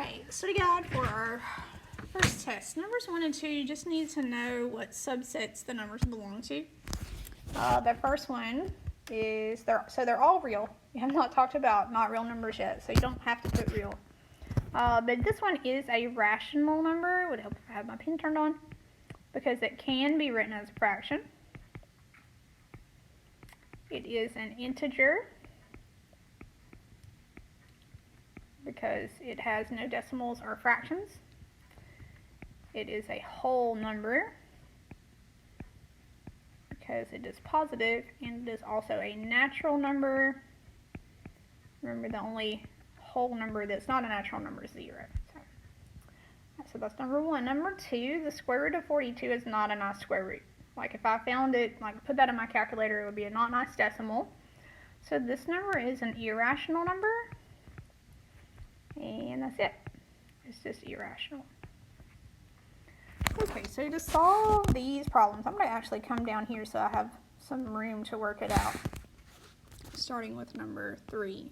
Alright, study guide for our first test. Numbers 1 and 2, you just need to know what subsets the numbers belong to. The first one is, they're all real. We have not talked about not real numbers yet, so you don't have to put real. But this one is a rational number. It would help if I had my pen turned on, because it can be written as a fraction. It is an integer, because it has no decimals or fractions. It is a whole number, because it is positive, and it is also a natural number. Remember, the only whole number that's not a natural number is 0. So that's number 1. Number 2, the square root of 42 is not a nice square root. Like if I found it, like put that in my calculator, it would be a not nice decimal. So this number is an irrational number. And that's it. It's just irrational. Okay, so to solve these problems, I'm going to actually come down here so I have some room to work it out. Starting with number 3.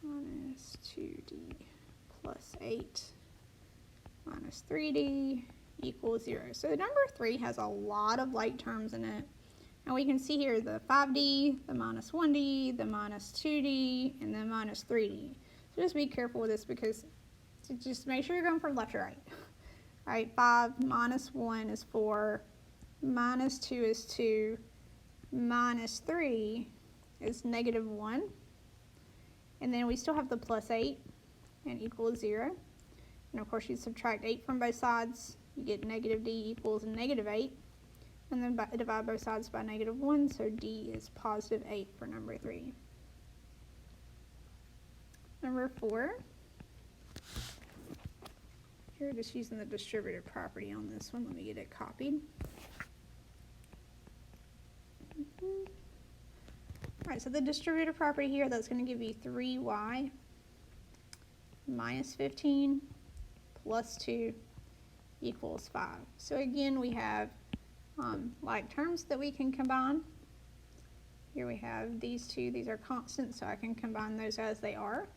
Minus 2d plus 8 minus 3d equals 0. So the number 3 has a lot of like terms in it. And we can see here the 5d, the minus 1d, the minus 2d, and the minus 3d. So just be careful with this, because just make sure you're going from left to right. Alright, 5 minus 1 is 4, minus 2 is 2, minus 3 is negative 1. And then we still have the plus 8 and equals 0. And of course you subtract 8 from both sides, you get negative d equals negative 8. And then divide both sides by negative 1, so d is positive 8 for number 3. Number 4, here just using the distributive property on this one. Let me get it copied. Alright, so the distributive property here, that's going to give you 3y minus 15 plus 2 equals 5. So again, we have like terms that we can combine. Here we have these two. These are constants, so I can combine those as they are.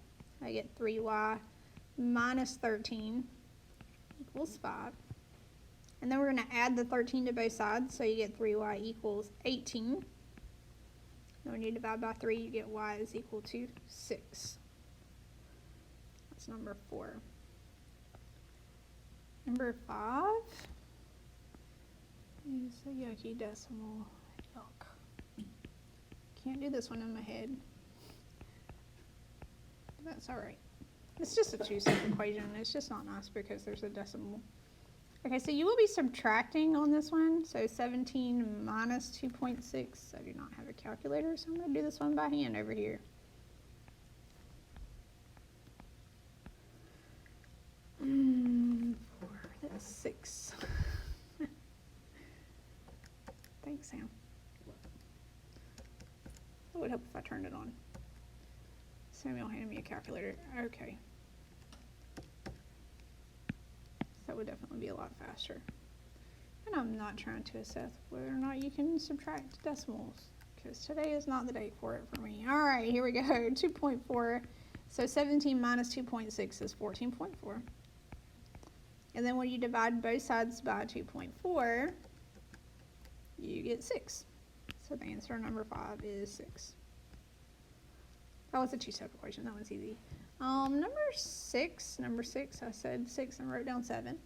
I get 3y minus 13 equals 5. And then we're going to add the 13 to both sides, so you get 3y equals 18. And when you divide by 3, you get y is equal to 6. That's number 4. Number 5 is a yucky decimal. Yuck. Can't do this one in my head. That's alright. It's just a two-step equation. It's just not nice because there's a decimal. Okay, so you will be subtracting on this one. So 17 minus 2.6. I do not have a calculator, so I'm going to do this one by hand over here. That's 6. Thanks, Sam. I would help if I turned it on. Samuel handed me a calculator. Okay. That would definitely be a lot faster. And I'm not trying to assess whether or not you can subtract decimals, because today is not the day for it for me. Alright, here we go. 2.4. So 17 minus 2.6 is 14.4. And then when you divide both sides by 2.4, you get 6. So the answer number 5 is 6. That was a two-step equation. That one's easy. Number 6, I said 6 and wrote down 7.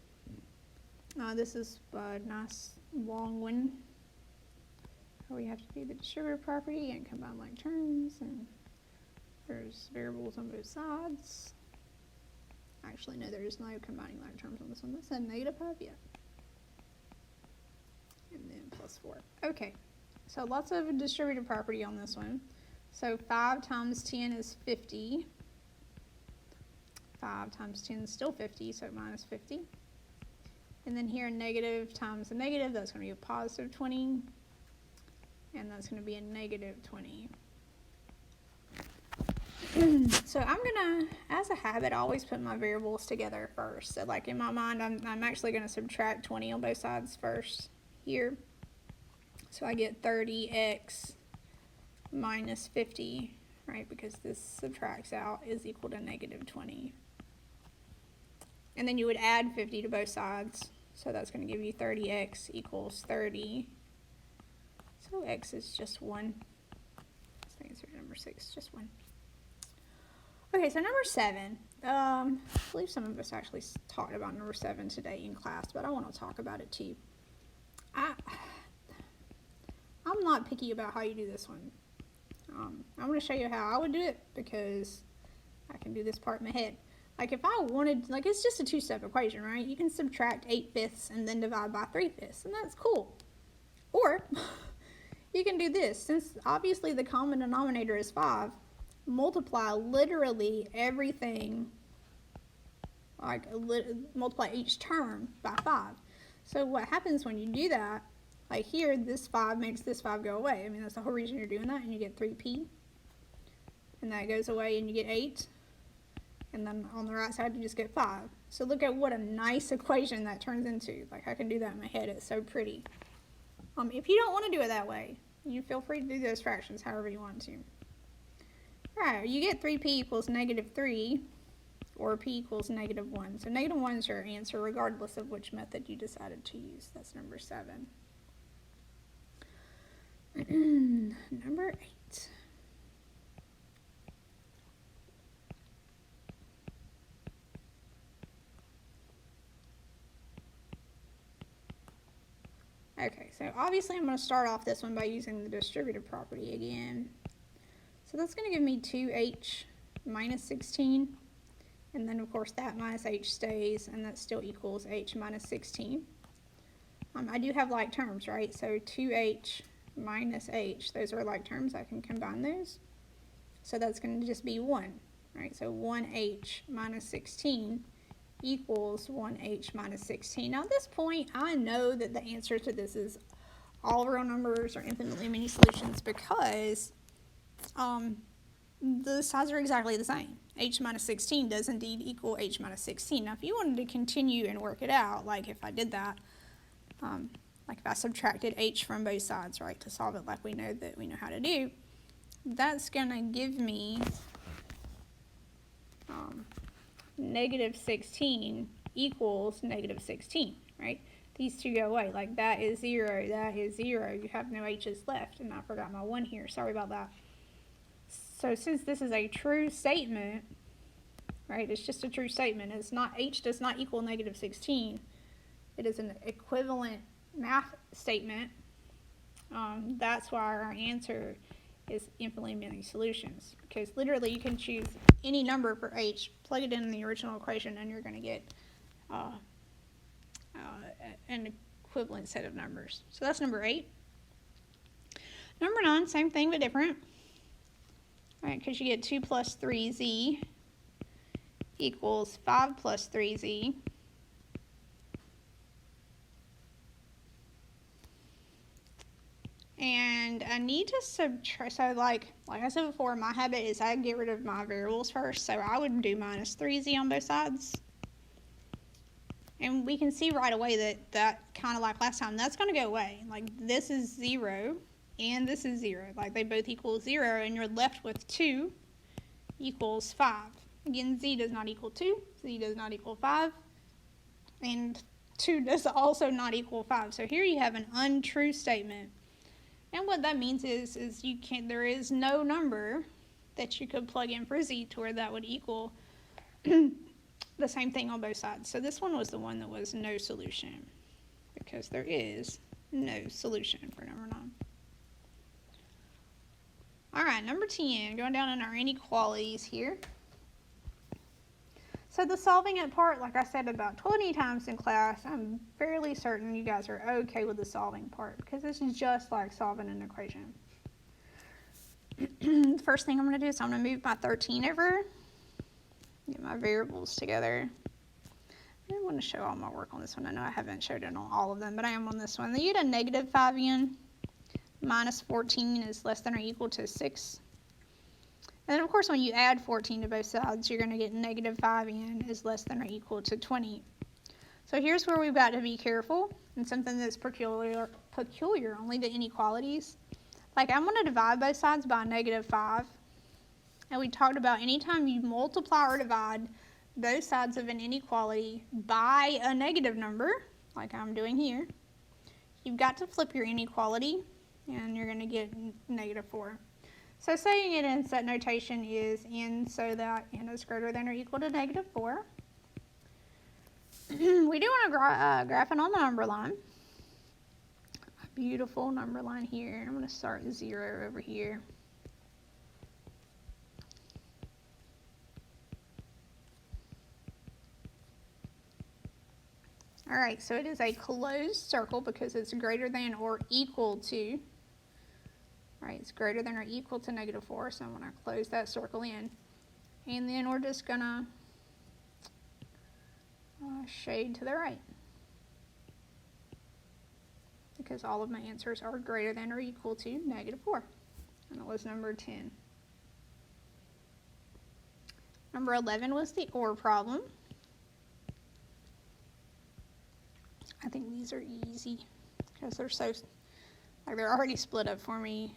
This is a nice long one. We have to do the distributive property and combine like terms, and there's variables on both sides. Actually, no, there is no combining like terms on this one. That's a negative 5, yeah. And then plus 4. Okay, so lots of distributive property on this one. So 5 times 10 is 50. 5 times 10 is still 50, so minus 50. And then here, negative times a negative, that's going to be a positive 20. And that's going to be a negative 20. So I'm going to, as a habit, always put my variables together first. So like in my mind, I'm actually going to subtract 20 on both sides first here. So I get 30x minus 50 right? Because this subtracts out is equal to negative 20. And then you would add 50 to both sides. So that's going to give you 30x equals 30. So x is just 1. That's the answer to number 6, just 1. Okay, so number 7. I believe some of us actually talked about number 7 today in class, but I want to talk about it too. I'm not picky about how you do this one. I'm going to show you how I would do it because I can do this part in my head. Like if I wanted, like it's just a two-step equation, right? You can subtract 8/5 and then divide by 3/5, and that's cool. Or you can do this. Since obviously the common denominator is 5, multiply literally everything, like multiply each term by 5. So what happens when you do that, like here, this 5 makes this 5 go away. I mean, that's the whole reason you're doing that, and you get 3p. And that goes away, and you get 8. And then on the right side, you just get 5. So look at what a nice equation that turns into. Like, I can do that in my head. It's so pretty. If you don't want to do it that way, you feel free to do those fractions however you want to. All right, you get 3p equals negative 3, or p equals negative 1. So negative 1 is your answer regardless of which method you decided to use. That's number 7. Number 8. Okay, so obviously I'm going to start off this one by using the distributive property again. So that's going to give me 2h minus 16. And then, of course, that minus h stays, and that still equals h minus 16. I do have like terms, right? So 2h minus h, those are like terms. I can combine those. So that's going to just be 1, right? So 1h minus 16 equals 1h minus 16. Now at this point, I know that the answer to this is all real numbers or infinitely many solutions because the sides are exactly the same. H minus 16 does indeed equal h minus 16. Now if you wanted to continue and work it out, like if I did that, like if I subtracted h from both sides, right, to solve it like we know how to do, that's going to give me negative 16 equals negative 16, right? These two go away. Like that is 0, that is 0. You have no h's left, and I forgot my 1 here. Sorry about that. So since this is a true statement, right, it's just a true statement. It's not, h does not equal negative 16. It is an equivalent math statement. That's why our answer is infinitely many solutions, because literally you can choose any number for h, plug it in the original equation, and you're going to get an equivalent set of numbers. So that's number 8. Number 9, same thing but different. All right, because you get 2 plus 3z equals 5 plus 3z. And I need to subtract, so like I said before, my habit is I get rid of my variables first, so I would do minus 3z on both sides. And we can see right away that kind of like last time, that's going to go away. Like this is 0 and this is 0. Like they both equal 0, and you're left with 2 equals 5. Again, z does not equal 2, z does not equal 5, and 2 does also not equal 5. So here you have an untrue statement. And what that means is there is no number that you could plug in for z to where that would equal the same thing on both sides. So this one was the one that was no solution, because there is no solution for number 9. All right, number 10, going down in our inequalities here. So the solving it part, like I said about 20 times in class, I'm fairly certain you guys are okay with the solving part, because this is just like solving an equation. The first thing I'm going to do is I'm going to move my 13 over, get my variables together. I want to show all my work on this one. I know I haven't showed it on all of them, but I am on this one. You get a negative 5n minus 14 is less than or equal to 6. And then, of course, when you add 14 to both sides, you're going to get negative 5n is less than or equal to 20. So here's where we've got to be careful, and something that's peculiar only to inequalities. Like, I'm going to divide both sides by negative 5. And we talked about anytime you multiply or divide both sides of an inequality by a negative number, like I'm doing here, you've got to flip your inequality and you're going to get -4. So saying it in set notation is n so that n is greater than or equal to -4. We do want to graph it on the number line. A beautiful number line here. I'm going to start 0 over here. All right, so it is a closed circle because it's greater than or equal to, all right, it's greater than or equal to -4, so I'm going to close that circle in. And then we're just going to shade to the right because all of my answers are greater than or equal to -4. And it was number 10. Number 11 was the OR problem. I think these are easy because they're so, like, they're already split up for me.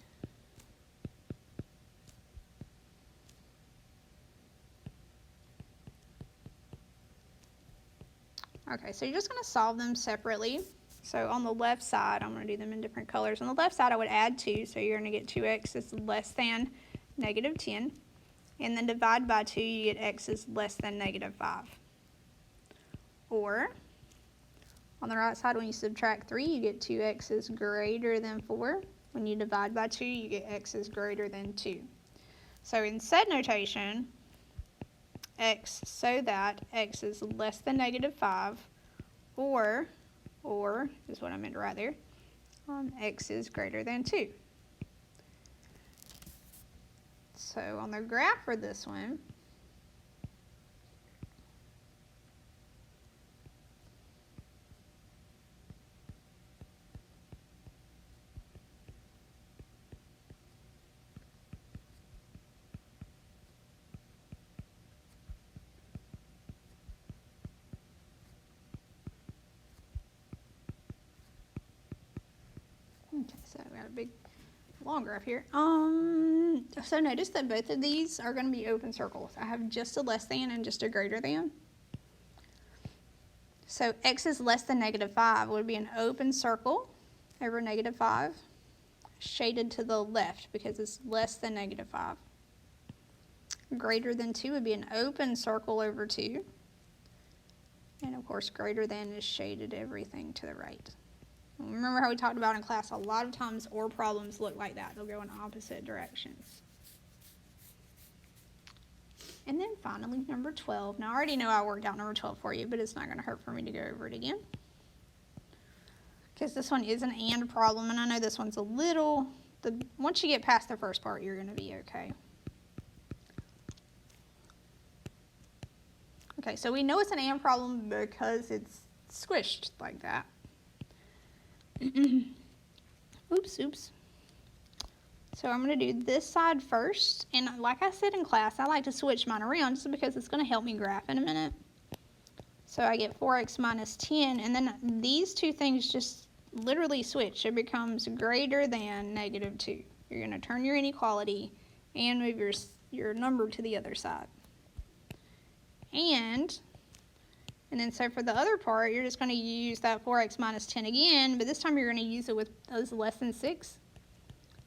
Okay, so you're just going to solve them separately. So on the left side, I'm going to do them in different colors. On the left side, I would add 2, so you're going to get 2x is less than -10. And then divide by 2, you get x is less than -5. Or on the right side, when you subtract 3, you get 2x is greater than 4. When you divide by 2, you get x is greater than 2. So in set notation, x so that x is less than -5, or is what I meant right there, x is greater than 2. So on the graph for this one, okay, so we got a big long graph here. So notice that both of these are going to be open circles. I have just a less than and just a greater than. So x is less than -5 would be an open circle over -5, shaded to the left because it's less than -5. Greater than 2 would be an open circle over 2. And of course, greater than is shaded everything to the right. Remember how we talked about in class, a lot of times OR problems look like that. They'll go in opposite directions. And then finally, number 12. Now, I already know I worked out number 12 for you, but it's not going to hurt for me to go over it again. Because this one is an AND problem, and I know this one's a little, once you get past the first part, you're going to be okay. Okay, so we know it's an AND problem because it's squished like that. Oops. So I'm going to do this side first, and like I said in class, I like to switch mine around just because it's going to help me graph in a minute. So I get 4x minus 10, and then these two things just literally switch. It becomes greater than -2. You're going to turn your inequality and move your number to the other side. And then so for the other part, you're just going to use that 4x minus 10 again, but this time you're going to use it with as less than 6.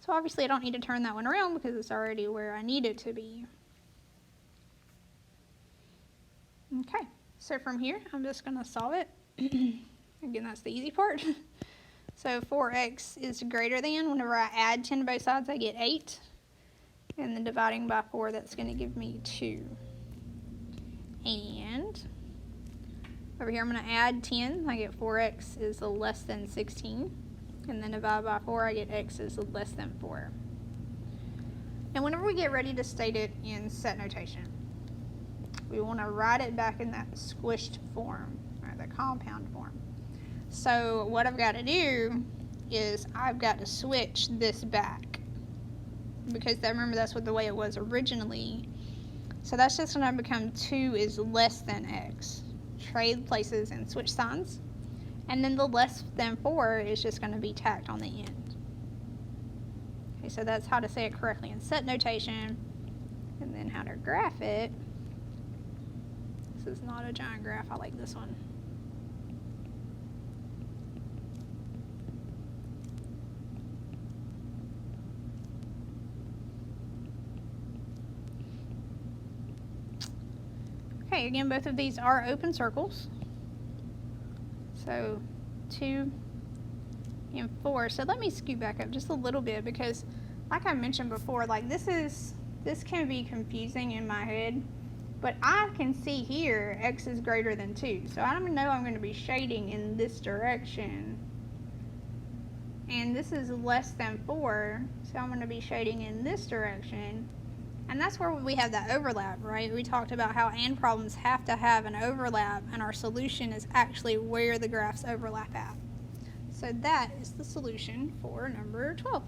So obviously I don't need to turn that one around because it's already where I need it to be. Okay, so from here, I'm just going to solve it. Again, that's the easy part. So 4x is greater than, whenever I add 10 to both sides, I get 8. And then dividing by 4, that's going to give me 2. And over here, I'm going to add 10. I get 4x is less than 16. And then divide by 4, I get x is less than 4. And whenever we get ready to state it in set notation, we want to write it back in that squished form, or the compound form. So what I've got to do is I've got to switch this back. Because remember, that's what the way it was originally. So that's just going to become 2 is less than x. Trade places and switch signs. And then the less than 4 is just going to be tacked on the end. Okay, so that's how to say it correctly in set notation. And then how to graph it. This is not a giant graph, I like this one. Okay, again, both of these are open circles. So 2 and 4. So let me scoot back up just a little bit because like I mentioned before, like this can be confusing in my head, but I can see here x is greater than 2. So I know I'm going to be shading in this direction. And this is less than 4, so I'm going to be shading in this direction. And that's where we have that overlap, right? We talked about how and problems have to have an overlap, and our solution is actually where the graphs overlap at. So that is the solution for number 12.